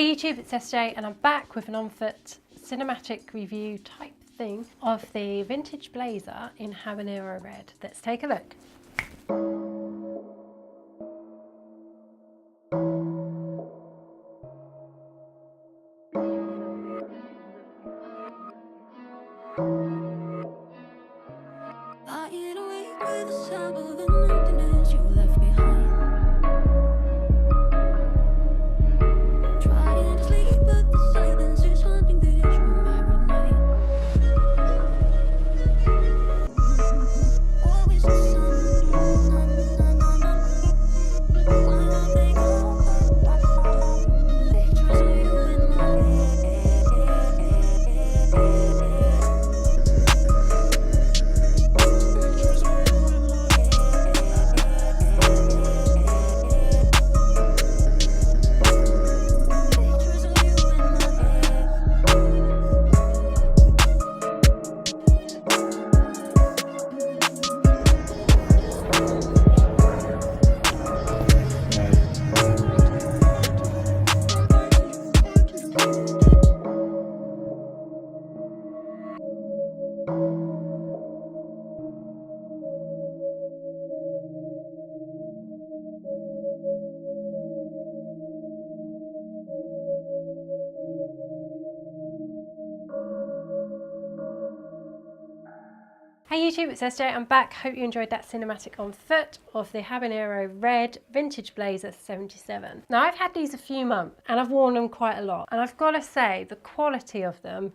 Hey YouTube, it's SJ and I'm back with an Onfoot cinematic review type thing of the vintage blazer in Habanero Red. Let's take a look. Hey YouTube, it's SJ. I'm back. Hope you enjoyed that cinematic on foot of the Habanero Red vintage blazer 77. Now I've had these a few months and I've worn them quite a lot, and I've got to say the quality of them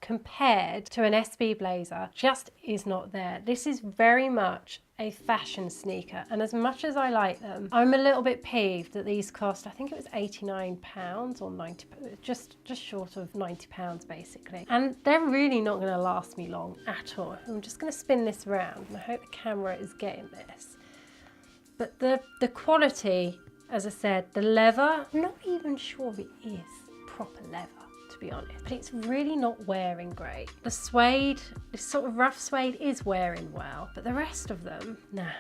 compared to an SB blazer just is not there. This is very much a fashion sneaker, and as much as I like them, I'm a little bit peeved that these cost, I think it was £89 or 90, just short of £90 basically, and they're really not going to last me long at all. I'm just going to spin this around and I hope the camera is getting this, but the quality, as I said, the leather, I'm not even sure it is proper leather, to be honest, but it's really not wearing great. The suede, this sort of rough suede, is wearing well, but the rest of them, nah.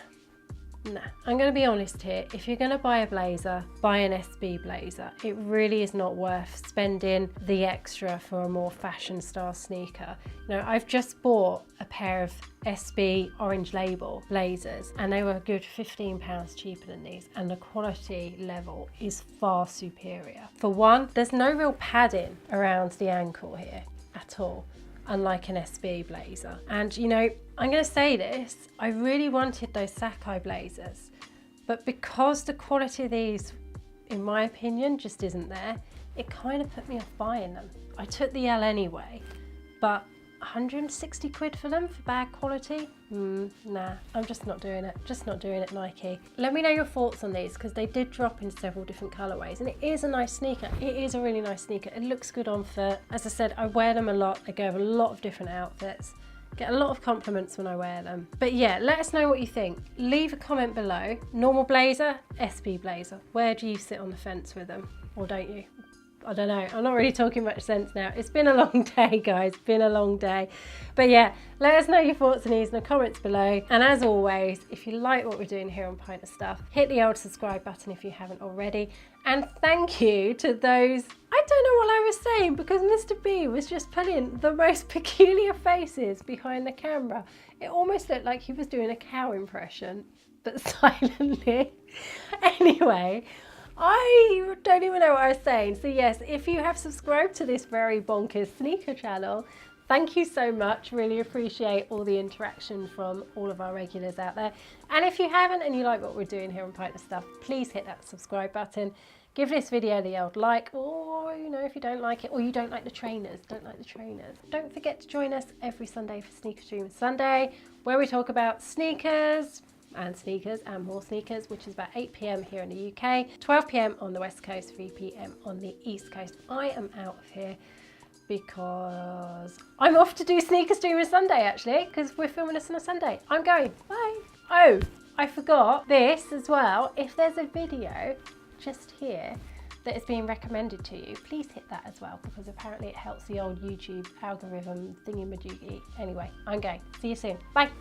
I'm going to be honest here. If you're going to buy a blazer, buy an SB blazer. It really is not worth spending the extra for a more fashion style sneaker. You know, I've just bought a pair of SB orange label blazers and they were a good £15 cheaper than these, and the quality level is far superior. For one, there's no real padding around the ankle here at all, unlike an SB blazer. And you know, I'm going to say this, I really wanted those Sakai blazers, but because the quality of these, in my opinion, just isn't there, it kind of put me off buying them. I took the L anyway, but 160 quid for them for bad quality? Nah, I'm just not doing it. Just not doing it, Nike. Let me know your thoughts on these, because they did drop in several different colorways, and it is a nice sneaker. It is a really nice sneaker. It looks good on foot. As I said, I wear them a lot. They go with a lot of different outfits. Get a lot of compliments when I wear them. But yeah, let us know what you think. Leave a comment below. Normal blazer, SB blazer. Where do you sit on the fence with them? Or don't you? I don't know, I'm not really talking much sense now. It's been a long day, guys, been a long day. But yeah, let us know your thoughts on these in the comments below. And as always, if you like what we're doing here on Pint of Stuff, hit the old subscribe button if you haven't already. And thank you to those, I don't know what I was saying, because Mr. B was just putting the most peculiar faces behind the camera. It almost looked like he was doing a cow impression, but silently. Anyway, I don't even know what I was saying. So yes, if you have subscribed to this very bonkers sneaker channel, thank you so much. Really appreciate all the interaction from all of our regulars out there. And if you haven't and you like what we're doing here on Pint of Stuff, please hit that subscribe button. Give this video the old like, or you know, if you don't like it, or you don't like the trainers, don't forget to join us every Sunday for Sneaker Stream Sunday, where we talk about sneakers and more sneakers, which is about 8 PM here in the UK, 12 PM on the West Coast, 3 PM on the East Coast. I am out of here because I'm off to do Sneaker Stream Sunday, actually, because we're filming this on a Sunday. I'm going. Bye. Oh, I forgot this as well. If there's a video just here that is being recommended to you, please hit that as well, because apparently it helps the old YouTube algorithm thingy-majiggy. Anyway, I'm going. See you soon. Bye.